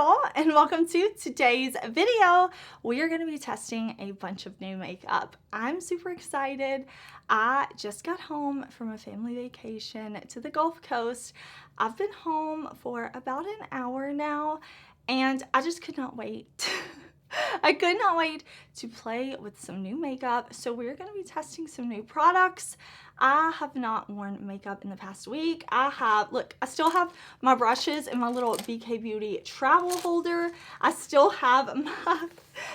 y'all, and welcome to today's video. We are going to be testing a bunch of new makeup. I'm super excited. I just got home from a family vacation to the Gulf Coast. I've been home for about an hour now, and I just could not wait. I could not wait to play with some new makeup. So we're going to be testing some new products. I have not worn makeup in the past week. Look, I still have my brushes in my little BK Beauty travel holder. I still have my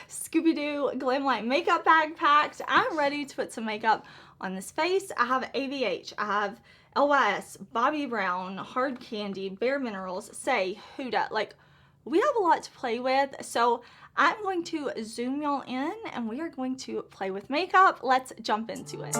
Scooby-Doo Glam Light makeup bag packed. I'm ready to put some makeup on this face. I have AVH, I have LYS, Bobbi Brown, Hard Candy, Bare Minerals, Saie, Huda. Like, we have a lot to play with. So I'm going to zoom y'all in and we are going to play with makeup. Let's jump into it.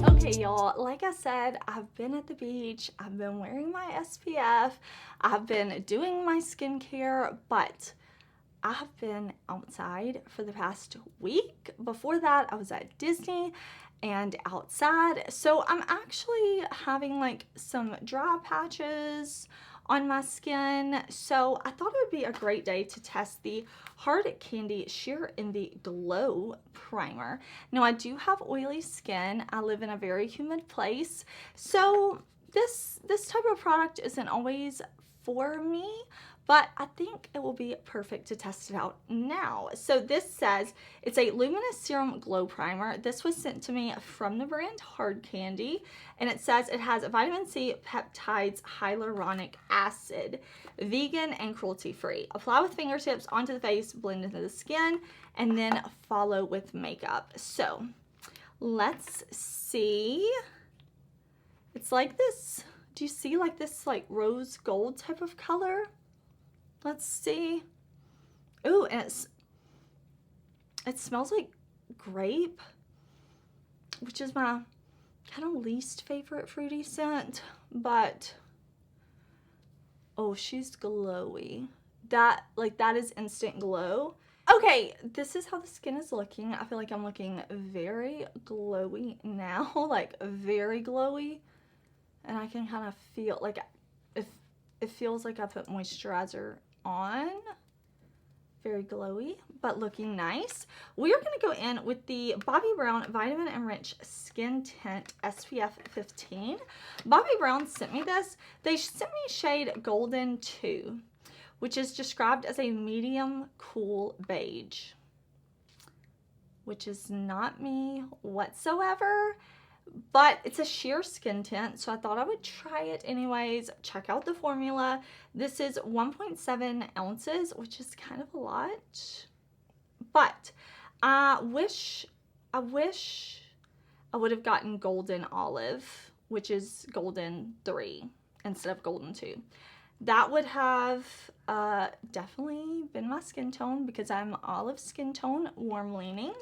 Okay, y'all, like I said, I've been at the beach, I've been wearing my SPF, I've been doing my skincare, but I have been outside for the past week. Before that, I was at Disney and outside. So I'm actually having like some dry patches on my skin. So I thought it would be a great day to test the Hard Candy Sheer Envy Glow Primer. Now I do have oily skin. I live in a very humid place. So this type of product isn't always for me, but I think it will be perfect to test it out now. So this says it's a luminous serum glow primer. This was sent to me from the brand Hard Candy, and it says it has vitamin C, peptides, hyaluronic acid, vegan and cruelty free. Apply with fingertips onto the face, blend into the skin, and then follow with makeup. So let's see. It's like this. Do you see like this like rose gold type of color? Let's see. Ooh, and it smells like grape, which is my kind of least favorite fruity scent, but oh, she's glowy. That is instant glow. Okay, this is how the skin is looking. I feel like I'm looking very glowy now, like very glowy. And I can kind of feel like it feels like I put moisturizer on. Very glowy, but looking nice. We are going to go in with the Bobbi Brown Vitamin Enriched Skin Tint SPF 15. Bobbi Brown sent me this. They sent me shade Golden 2, which is described as a medium cool beige, which is not me whatsoever. But it's a sheer skin tint, so I thought I would try it anyways. Check out the formula. This is 1.7 ounces, which is kind of a lot. But I wish I would have gotten Golden Olive, which is Golden 3 instead of Golden 2. That would have definitely been my skin tone because I'm olive skin tone, warm leaning.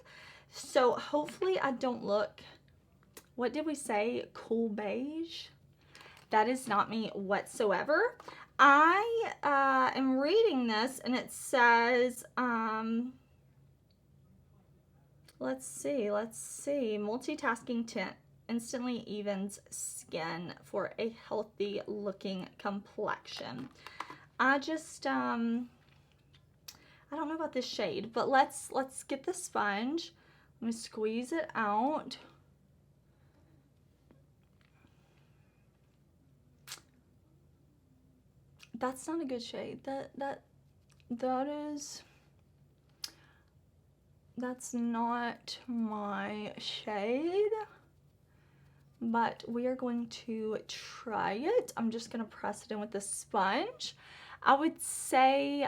So hopefully I don't look, what did we say? Cool beige? That is not me whatsoever. I am reading this and it says, let's see, multitasking tint instantly evens skin for a healthy looking complexion. I just, I don't know about this shade, but let's get the sponge. Let me squeeze it out. That's not a good shade. That's not my shade, but we are going to try it. I'm just gonna press it in with the sponge. I would say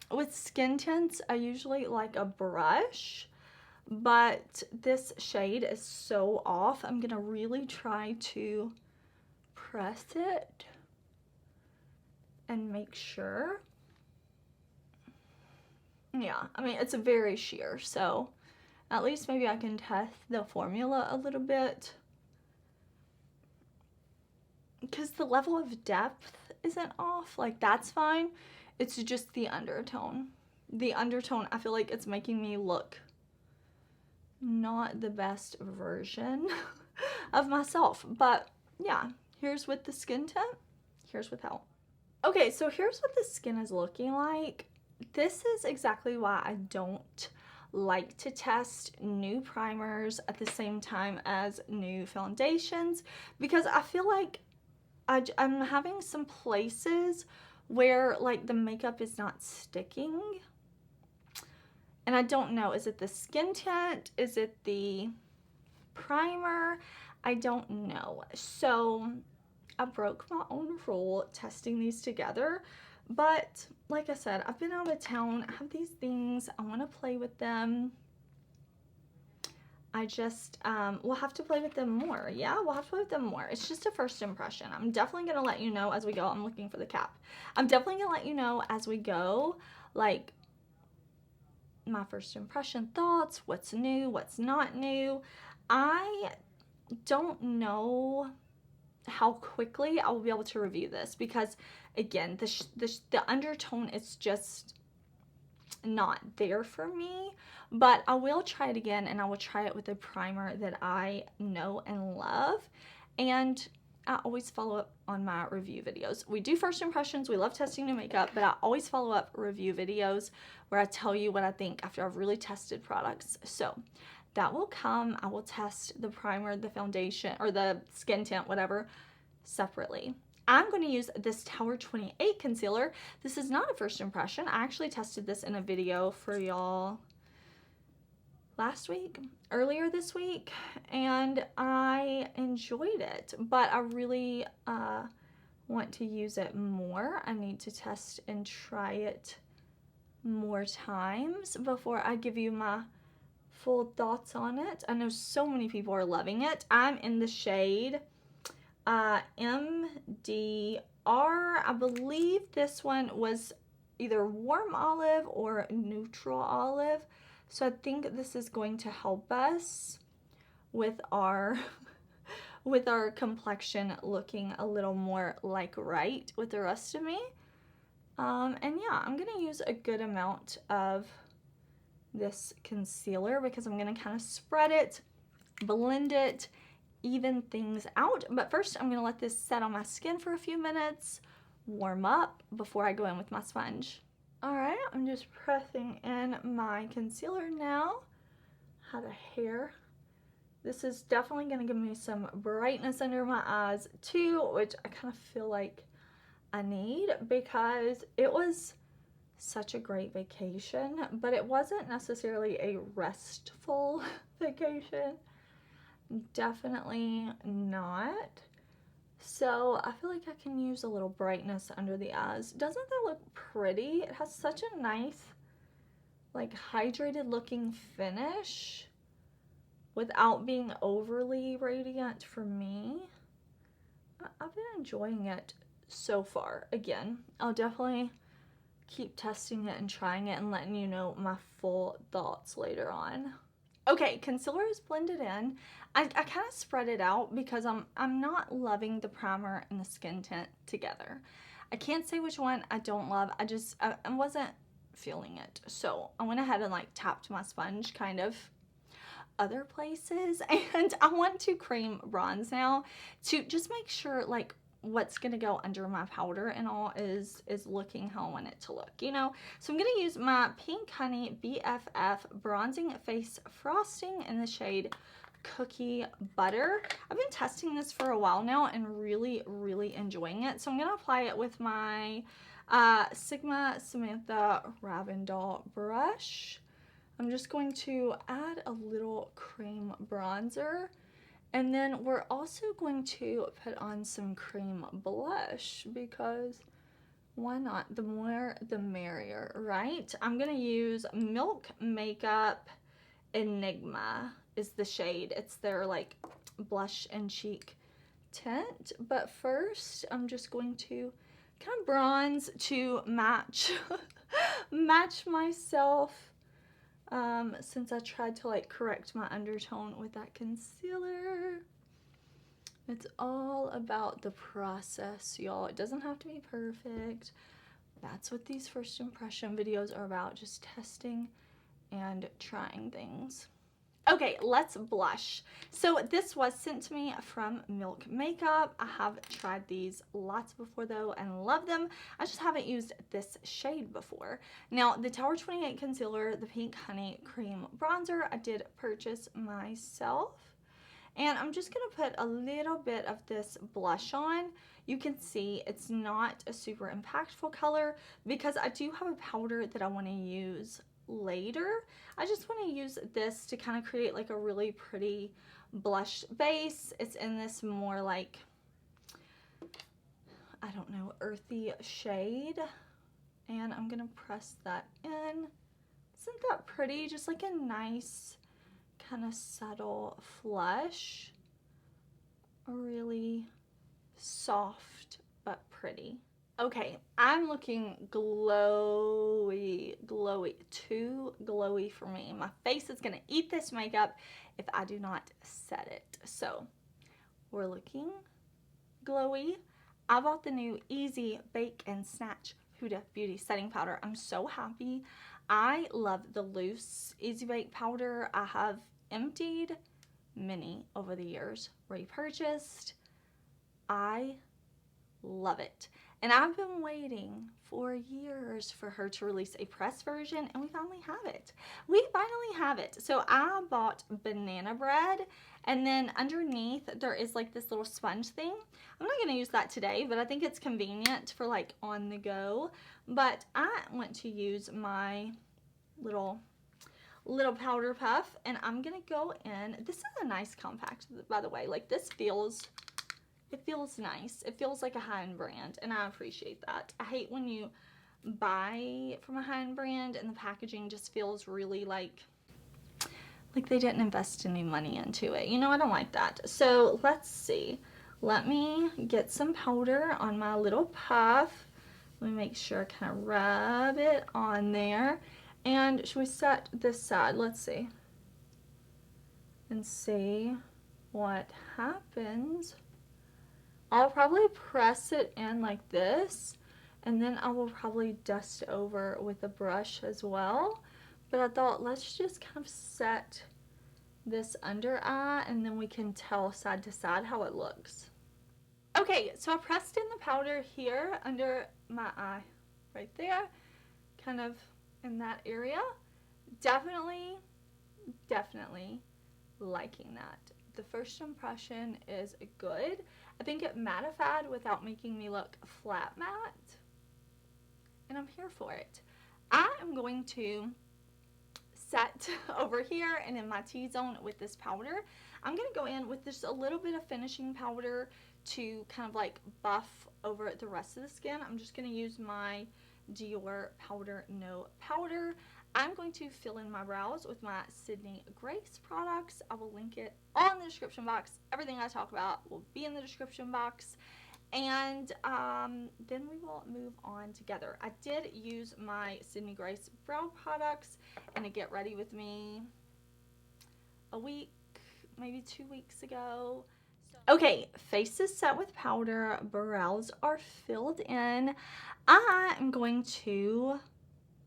with skin tints, I usually like a brush, but this shade is so off. I'm gonna really try to press it and make sure. Yeah, I mean, it's a very sheer, so at least maybe I can test the formula a little bit, because the level of depth isn't off. Like, that's fine. It's just the undertone. The undertone, I feel like it's making me look not the best version of myself. But yeah, here's with the skin tint, here's without. Okay, so here's what the skin is looking like. This is exactly why I don't like to test new primers at the same time as new foundations, because I feel like I'm having some places where like the makeup is not sticking. And I don't know, is it the skin tint? Is it the primer? I don't know. So I broke my own rule testing these together. But like I said, I've been out of town. I have these things. I want to play with them. I just, we'll have to play with them more. Yeah, we'll have to play with them more. It's just a first impression. I'm definitely going to let you know as we go. I'm looking for the cap. I'm definitely going to let you know as we go, like, my first impression thoughts, what's new, what's not new. I don't know how quickly I will be able to review this because, again, the undertone is just not there for me, but I will try it again, and I will try it with a primer that I know and love. And I always follow up on my review videos. We do first impressions, we love testing new makeup, but I always follow up review videos where I tell you what I think after I've really tested products. So that will come. I will test the primer, the foundation, or the skin tint, whatever, separately. I'm going to use this Tower 28 concealer. This is not a first impression. I actually tested this in a video for y'all earlier this week, and I enjoyed it, but I really want to use it more. I need to test and try it more times before I give you my full thoughts on it. I know so many people are loving it. I'm in the shade MDR. I believe this one was either warm olive or neutral olive. So I think this is going to help us with our with our complexion looking a little more like right with the rest of me. And yeah, I'm gonna use a good amount of this concealer because I'm gonna kind of spread it, blend it, even things out. But first I'm gonna let this set on my skin for a few minutes, warm up before I go in with my sponge. Alright, I'm just pressing in my concealer now. Had a hair. This is definitely gonna give me some brightness under my eyes too, which I kind of feel like I need because it was such a great vacation, but it wasn't necessarily a restful vacation. Definitely not. So I feel like I can use a little brightness under the eyes. Doesn't that look pretty? It has such a nice, like, hydrated looking finish without being overly radiant for me. I've been enjoying it so far. Again, I'll definitely keep testing it and trying it and letting you know my full thoughts later on. Okay, concealer is blended in. I kind of spread it out because I'm not loving the primer and the skin tint together. I can't say which one I don't love. I wasn't feeling it. So I went ahead and like tapped my sponge kind of other places, and I want to cream bronze now to just make sure like what's gonna go under my powder and all is looking how I want it to look, you know. So I'm gonna use my Pink Honey BFF Bronzing Face Frosting in the shade Cookie Butter. I've been testing this for a while now and really enjoying it. So I'm gonna apply it with my Sigma Samantha Ravindall brush. I'm just going to add a little cream bronzer. And then we're also going to put on some cream blush because why not? The more the merrier, right? I'm going to use Milk Makeup Enigma is the shade. It's their like blush and cheek tint. But first, I'm just going to kind of bronze to match match myself. Since I tried to like correct my undertone with that concealer. It's all about the process, y'all. It doesn't have to be perfect. That's what these first impression videos are about, just testing and trying things. Okay, let's blush. So this was sent to me from Milk Makeup. I have tried these lots before though and love them. I just haven't used this shade before. Now the Tower 28 concealer, the Pink Honey Cream bronzer, I did purchase myself. And I'm just going to put a little bit of this blush on. You can see it's not a super impactful color because I do have a powder that I want to use later. I just want to use this to kind of create like a really pretty blush base. It's in this more like, I don't know, earthy shade. And I'm going to press that in. Isn't that pretty? Just like a nice kind of subtle flush. Really soft but pretty. Okay, I'm looking glowy, too glowy for me. My face is gonna eat this makeup if I do not set it. So we're looking glowy. I bought the new Easy Bake and Snatch Huda Beauty Setting Powder. I'm so happy. I love the loose Easy Bake powder. I have emptied many over the years, repurchased. I love it. And I've been waiting for years for her to release a press version, and we finally have it. So I bought banana bread, and then underneath there is like this little sponge thing. I'm not going to use that today, but I think it's convenient for like on the go. But I want to use my little powder puff, and I'm going to go in. This is a nice compact, by the way. Like this feels... it feels nice. It feels like a high-end brand, and I appreciate that. I hate when you buy from a high-end brand and the packaging just feels really like they didn't invest any money into it. You know, I don't like that. So let's see. Let me get some powder on my little puff. Let me make sure I kind of rub it on there. And should we set this side? Let's see. And see what happens. I'll probably press it in like this, and then I will probably dust over with a brush as well. But I thought, let's just kind of set this under eye, and then we can tell side to side how it looks. Okay, so I pressed in the powder here under my eye, right there, kind of in that area. Definitely liking that. The first impression is good. I think it mattified without making me look flat matte, and I'm here for it. I am going to set over here and in my T-zone with this powder. I'm going to go in with just a little bit of finishing powder to kind of like buff over the rest of the skin. I'm just going to use my Dior Powder No Powder. I'm going to fill in my brows with my Sydney Grace products. I will link it on the description box. Everything I talk about will be in the description box. And then we will move on together. I did use my Sydney Grace brow products in a Get Ready With Me a week, maybe 2 weeks ago. Okay, face is set with powder. Brows are filled in. I am going to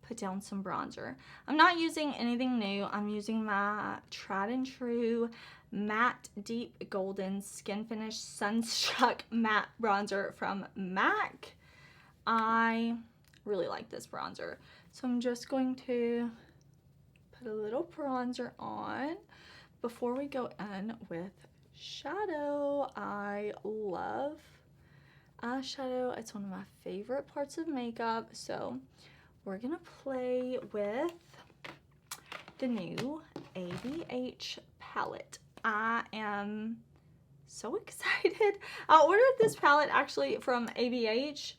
put down some bronzer. I'm not using anything new. I'm using my tried and true matte deep golden Skinfinish Sunstruck matte bronzer from MAC. I really like this bronzer. So I'm just going to put a little bronzer on before we go in with shadow. I love eyeshadow. It's one of my favorite parts of makeup. So we're gonna play with the new ABH palette. I am so excited. I ordered this palette actually from ABH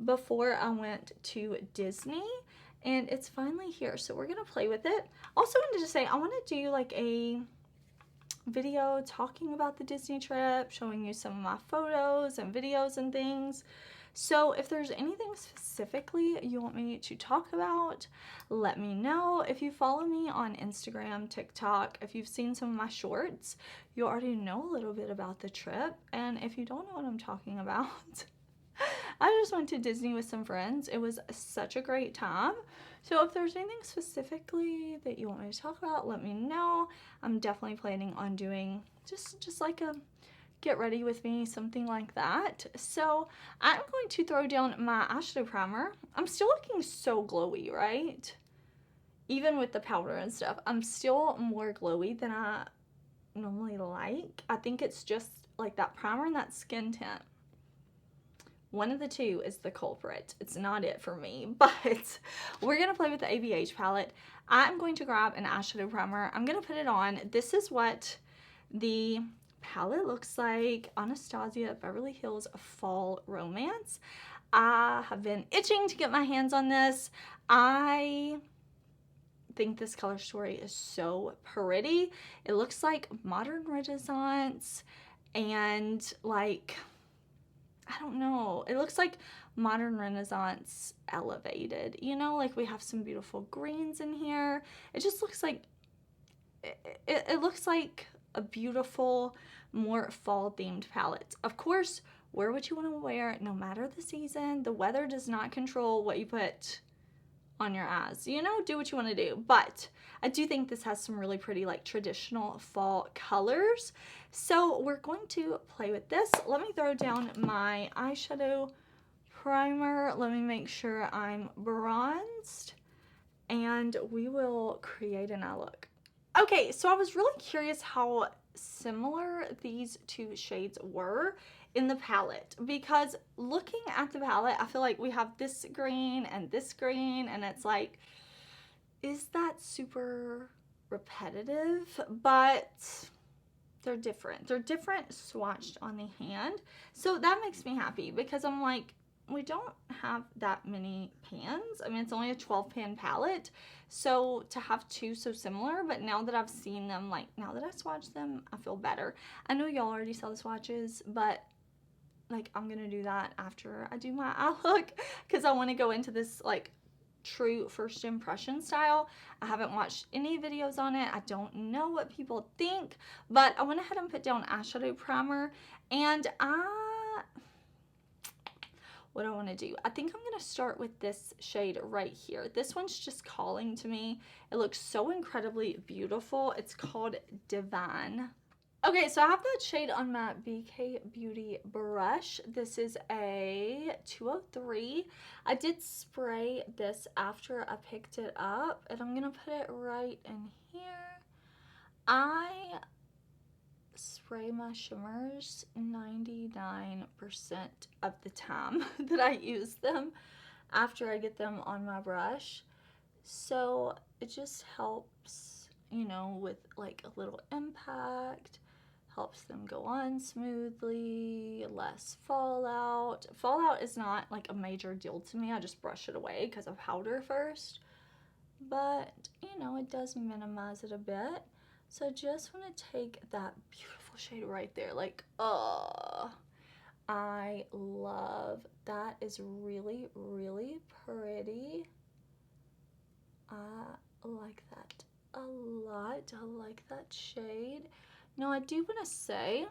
before I went to Disney, and it's finally here. So we're gonna play with it. Also wanted to say I want to do like a video talking about the Disney trip, showing you some of my photos and videos and things. So if there's anything specifically you want me to talk about, let me know. If you follow me on Instagram, TikTok, if you've seen some of my shorts, you already know a little bit about the trip. And if you don't know what I'm talking about, I just went to Disney with some friends. It was such a great time. So if there's anything specifically that you want me to talk about, let me know. I'm definitely planning on doing just like a get ready with me, something like that. So I'm going to throw down my eyeshadow primer. I'm still looking so glowy, right? Even with the powder and stuff, I'm still more glowy than I normally like. I think it's just like that primer and that skin tint. One of the two is the culprit. It's not it for me, but we're going to play with the ABH palette. I'm going to grab an eyeshadow primer. I'm going to put it on. This is what the palette looks like. Anastasia Beverly Hills Fall Romance. I have been itching to get my hands on this. I think this color story is so pretty. It looks like modern Renaissance and like, I don't know, it looks like modern Renaissance elevated, you know, like we have some beautiful greens in here. It just looks like it looks like a beautiful, more fall themed palette. Of course, wear what you want to wear no matter the season. The weather does not control what you put on your eyes, you know, do what you want to do. But I do think this has some really pretty like traditional fall colors, so we're going to play with this. Let me throw down my eyeshadow primer. Let me make sure I'm bronzed and we will create an eye look. Okay, so I was really curious how similar these two shades were in the palette, because looking at the palette, I feel like we have this green and it's like, is that super repetitive? But they're different. They're different swatched on the hand. So that makes me happy, because I'm like, we don't have that many pans. I mean, it's only a 12 pan palette. So to have two so similar, but now that I've seen them, like now that I swatched them, I feel better. I know y'all already saw the swatches, but like I'm gonna do that after I do my eye look, because I want to go into this like true first impression style. I haven't watched any videos on it. I don't know what people think, but I went ahead and put down eyeshadow primer, and what I want to do, I think I'm going to start with this shade right here. This one's just calling to me. It looks so incredibly beautiful. It's called Divine. Okay, so I have that shade on my BK Beauty brush. This is a 203. I did spray this after I picked it up, and I'm going to put it right in here. I spray my shimmers 99% of the time that I use them after I get them on my brush. So it just helps, you know, with like a little impact, helps them go on smoothly, less fallout. Fallout is not like a major deal to me. I just brush it away because of powder first. But, you know, it does minimize it a bit. So I just want to take that beautiful shade right there. Like, I love that. Is really, really pretty. I like that a lot. I like that shade. Now, I do want to say,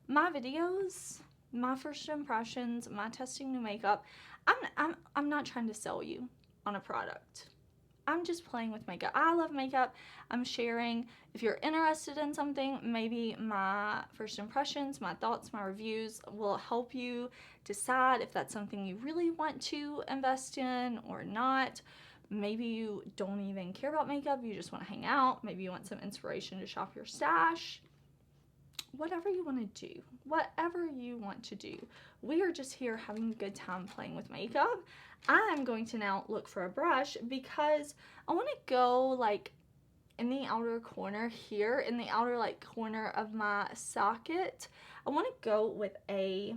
my videos, my first impressions, my testing new makeup, I'm not trying to sell you on a product. I'm just playing with makeup. I love makeup. I'm sharing. If you're interested in something, maybe my first impressions, my thoughts, my reviews will help you decide if that's something you really want to invest in or not. Maybe you don't even care about makeup. You just want to hang out. Maybe you want some inspiration to shop your stash. Whatever you want to do. Whatever you want to do. We are just here having a good time playing with makeup. I'm going to now look for a brush because I want to go like in the outer corner here, in the outer like corner of my socket. I want to go with a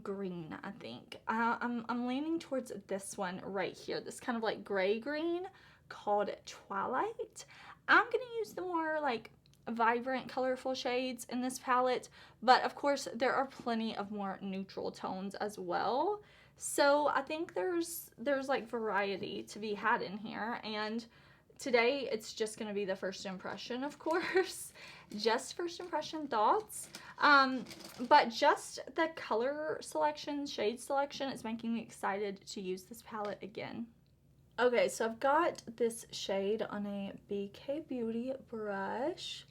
green, I think. I'm leaning towards this one right here, this kind of like gray green called Twilight. I'm going to use the more like vibrant, colorful shades in this palette, but of course there are plenty of more neutral tones as well. So I think there's like variety to be had in here, and today it's just going to be the first impression, of course, just first impression thoughts, but just the color selection, shade selection is making me excited to use this palette again. Okay, so I've got this shade on a BK Beauty brush,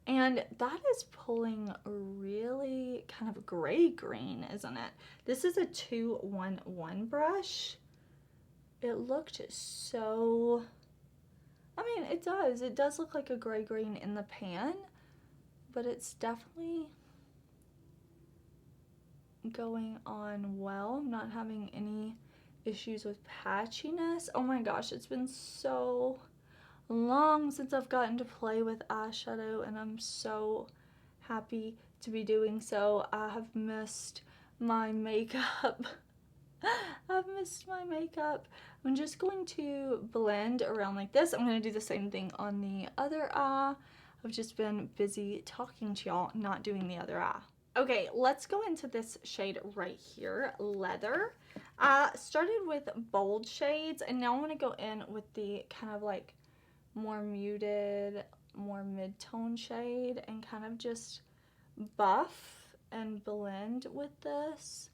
and that is pulling really kind of gray green, isn't it? This is a 211 brush. It looked so, I mean, it does look like a gray green in the pan, but it's definitely going on well. I'm not having any issues with patchiness. Oh my gosh, it's been so long since I've gotten to play with eyeshadow, and I'm so happy to be doing so. I have missed my makeup. I've missed my makeup. I'm just going to blend around like this. I'm going to do the same thing on the other eye. I've just been busy talking to y'all, not doing the other eye. Okay, let's go into this shade right here, Leather. I started with bold shades, and now I'm going to go in with the kind of like more muted, more mid-tone shade, and kind of just buff and blend with this.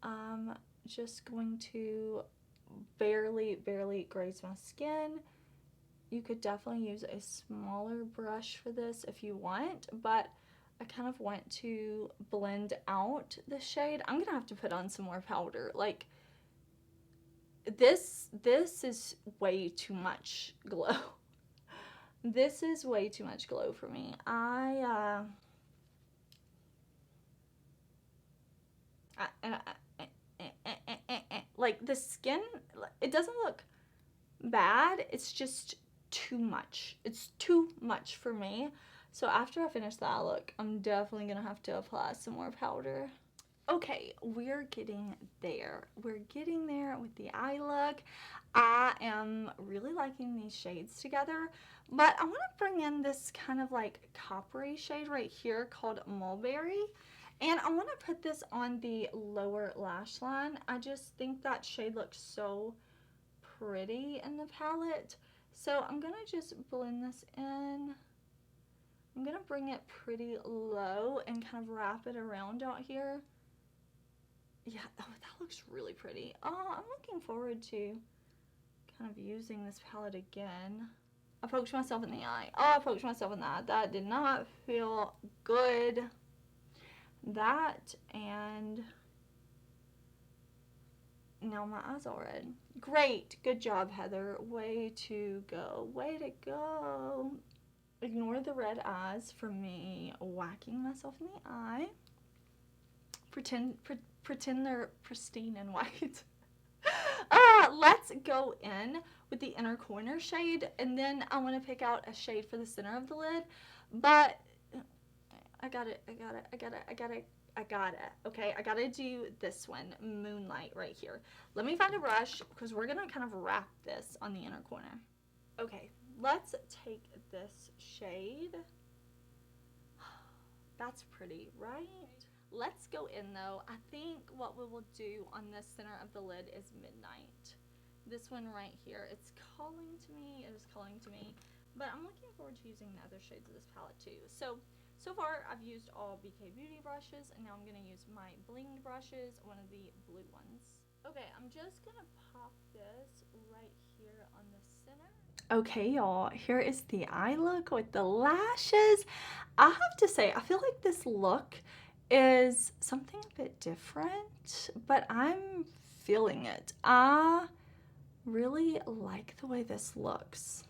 I'm just going to barely graze my skin. You could definitely use a smaller brush for this if you want, but I kind of want to blend out the shade. I'm gonna have to put on some more powder. Like, this is way too much glow. This is way too much glow for me. Like, the skin, it doesn't look bad. It's just too much. It's too much for me. So after I finish the eye look, I'm definitely gonna have to apply some more powder. Okay, we're getting there. We're getting there with the eye look. I am really liking these shades together, but I want to bring in this kind of like coppery shade right here called Mulberry. And I want to put this on the lower lash line. I just think that shade looks so pretty in the palette. So I'm going to just blend this in. I'm going to bring it pretty low and kind of wrap it around out here. Yeah, oh, that looks really pretty. Oh, I'm looking forward to kind of using this palette again. I poked myself in the eye. Oh, I poked myself in the eye. That did not feel good. That, and now my eyes are red. Great. Good job, Heather. Way to go. Way to go. Ignore the red eyes from me whacking myself in the eye. Pretend they're pristine and white. Let's go in with the inner corner shade, and then I want to pick out a shade for the center of the lid, but I got it. Okay, I gotta do this one, Moonlight, right here. Let me find a brush, because we're gonna kind of wrap this on the inner corner. Okay, let's take this shade. That's pretty, right? Let's go in though. I think what we will do on the center of the lid is Midnight. This one right here, it's calling to me, it is calling to me, but I'm looking forward to using the other shades of this palette too. So far I've used all BK Beauty brushes, and now I'm going to use my blinged brushes, one of the blue ones. Okay, I'm just going to pop this right here on the center. Okay, y'all, here is the eye look with the lashes. I have to say, I feel like this look is something a bit different, but I'm feeling it. I really like the way this looks.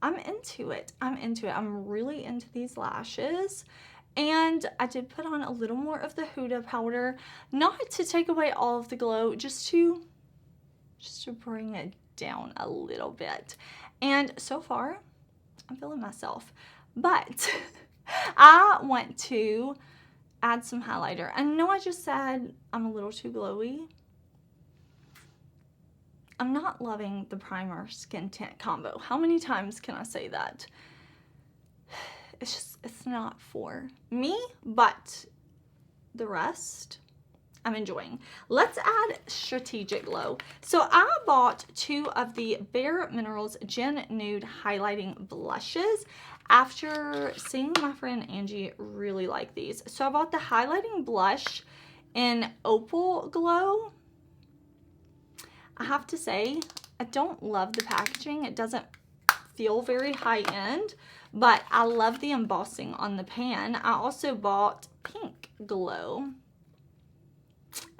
I'm into it. I'm really into these lashes. And I did put on a little more of the Huda powder, not to take away all of the glow, just to bring it down a little bit. And so far, I'm feeling myself. But I want to add some highlighter. I know I just said I'm a little too glowy. I'm not loving the primer skin tint combo. How many times can I say that? It's not for me, but the rest I'm enjoying. Let's add Strategic Glow. So I bought 2 of the Bare Minerals Gen Nude Highlighting Blushes after seeing my friend Angie really like these. So I bought the highlighting blush in Opal Glow. I have to say, I don't love the packaging. It doesn't feel very high-end, but I love the embossing on the pan. I also bought Pink Glow.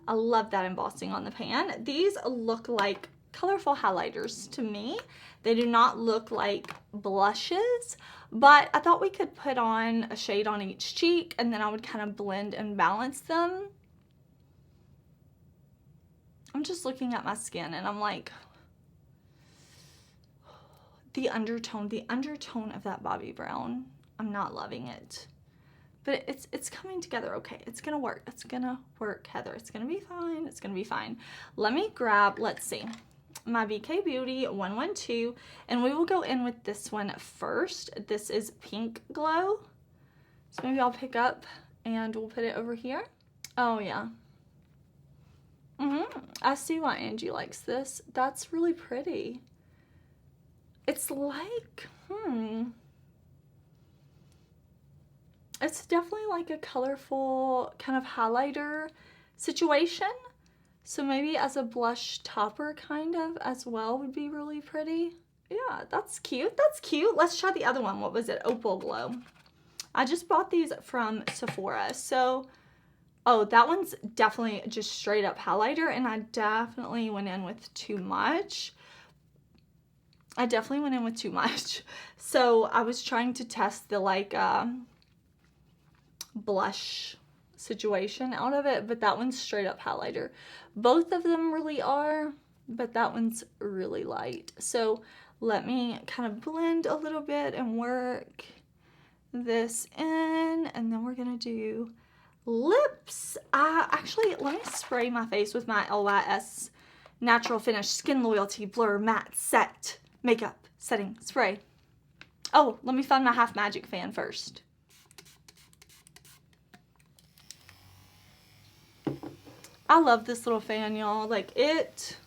I love that embossing on the pan. These look like colorful highlighters to me. They do not look like blushes, but I thought we could put on a shade on each cheek and then I would kind of blend and balance them. I'm just looking at my skin and I'm like, the undertone of that Bobbi brown, I'm not loving it. But it's coming together okay. It's gonna work. It's gonna work, Heather. It's gonna be fine. It's gonna be fine. Let me grab, let's see, my BK Beauty 112, and we will go in with this one first. This is Pink Glow. So maybe I'll pick up and we'll put it over here. Oh yeah. I see why Angie likes this. That's really pretty. It's like, it's definitely like a colorful kind of highlighter situation. So maybe as a blush topper kind of as well would be really pretty. Yeah, that's cute. That's cute. Let's try the other one. What was it? Opal Glow. I just bought these from Sephora. So, oh, that one's definitely just straight up highlighter, and I definitely went in with too much. So I was trying to test the like blush situation out of it, but that one's straight up highlighter. Both of them really are, but that one's really light. So let me kind of blend a little bit and work this in, and then we're gonna do lips. Actually, let me spray my face with my LYS Natural Finish Skin Loyalty Blur Matte Set Makeup Setting Spray. Oh, let me find my Half Magic fan first. I love this little fan, y'all. Like, it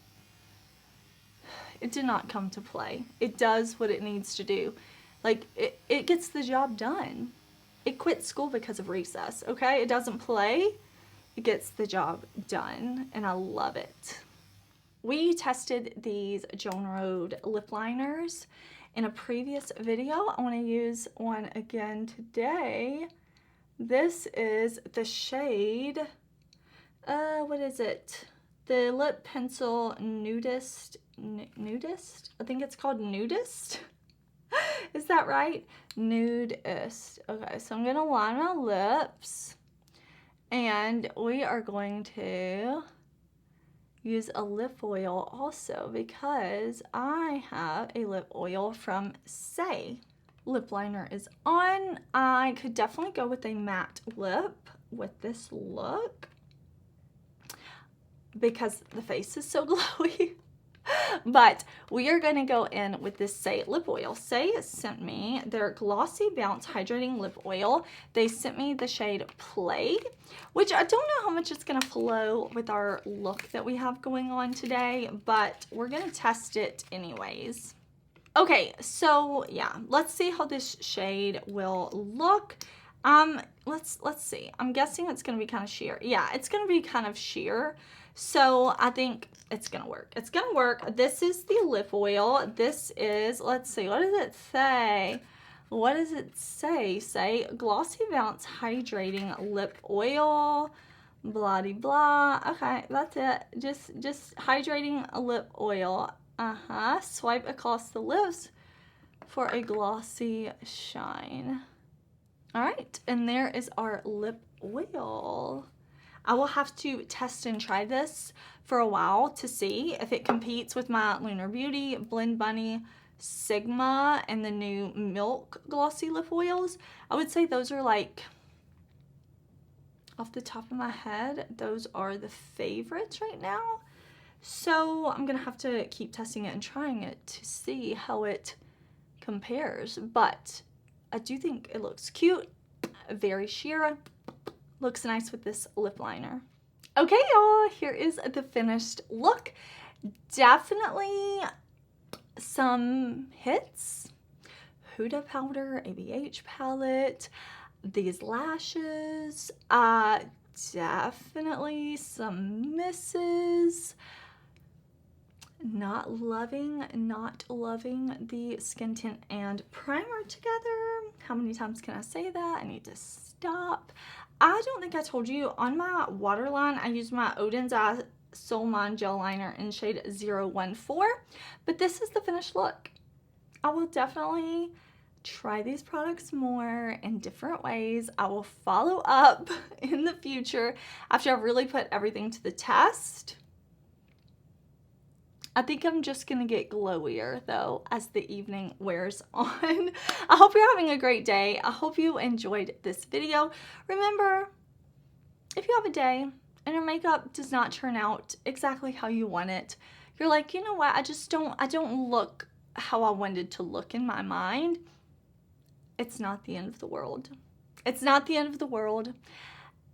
did not come to play. It does what it needs to do. Like, it gets the job done. It quit school because of recess, okay? It doesn't play. It gets the job done, and I love it. We tested these Joan Road lip liners in a previous video. I want to use one again today. This is the shade, what is it? The Lip Pencil Nudist? I think it's called Nudist. Is that right? Nudist. Okay, so I'm going to line my lips, and we are going to use a lip oil also because I have a lip oil from Saie. Lip liner is on. I could definitely go with a matte lip with this look because the face is so glowy. But we are going to go in with this Saie lip oil. Saie sent me their Glossy Bounce Hydrating Lip Oil. They sent me the shade Plague, which I don't know how much it's going to flow with our look that we have going on today, but we're going to test it anyways. Okay, so yeah, let's see how this shade will look. Let's see. I'm guessing it's going to be kind of sheer. Yeah, it's going to be kind of sheer. So I think it's going to work. It's going to work. This is the lip oil. This is, let's see, what does it say? What does it say? Say Glossy Bounce Hydrating Lip Oil, blah de blah. Okay, that's it. Just hydrating a lip oil. Swipe across the lips for a glossy shine. All right, and there is our lip oil. I will have to test and try this for a while to see if it competes with my Lunar Beauty, Blend Bunny, Sigma, and the new Milk Glossy Lip Oils. I would say those are like, off the top of my head, those are the favorites right now. So I'm going to have to keep testing it and trying it to see how it compares. But I do think it looks cute, very sheer. Looks nice with this lip liner. Okay, y'all, here is the finished look. Definitely some hits. Huda powder, ABH palette, these lashes, definitely some misses. not loving the Skin Tint and Primer together. How many times can I say that? I need to stop. I don't think I told you, on my waterline, I used my Odin's Eye Soul Mine Gel Liner in shade 014, but this is the finished look. I will definitely try these products more in different ways. I will follow up in the future after I've really put everything to the test. I think I'm just gonna get glowier though as the evening wears on. I hope you're having a great day. I hope you enjoyed this video. Remember, if you have a day and your makeup does not turn out exactly how you want it, you're like, you know what, I don't look how I wanted to look in my mind. It's not the end of the world. It's not the end of the world.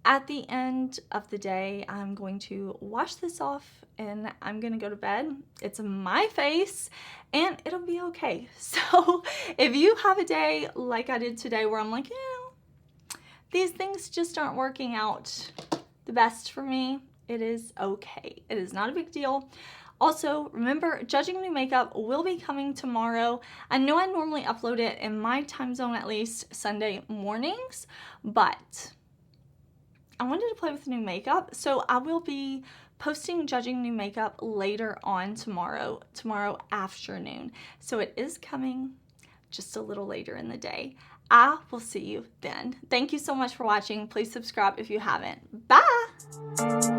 At the end of the day, I'm going to wash this off and I'm gonna go to bed. It's my face and it'll be okay. So if you have a day like I did today where I'm like, you know, these things just aren't working out the best for me, it is okay. It is not a big deal. Also, remember, Judging New Makeup will be coming tomorrow. I know I normally upload it in my time zone, at least Sunday mornings, but I wanted to play with new makeup, so I will be posting Judging New Makeup later on tomorrow afternoon. So it is coming just a little later in the day. I will see you then. Thank you so much for watching. Please subscribe if you haven't. Bye!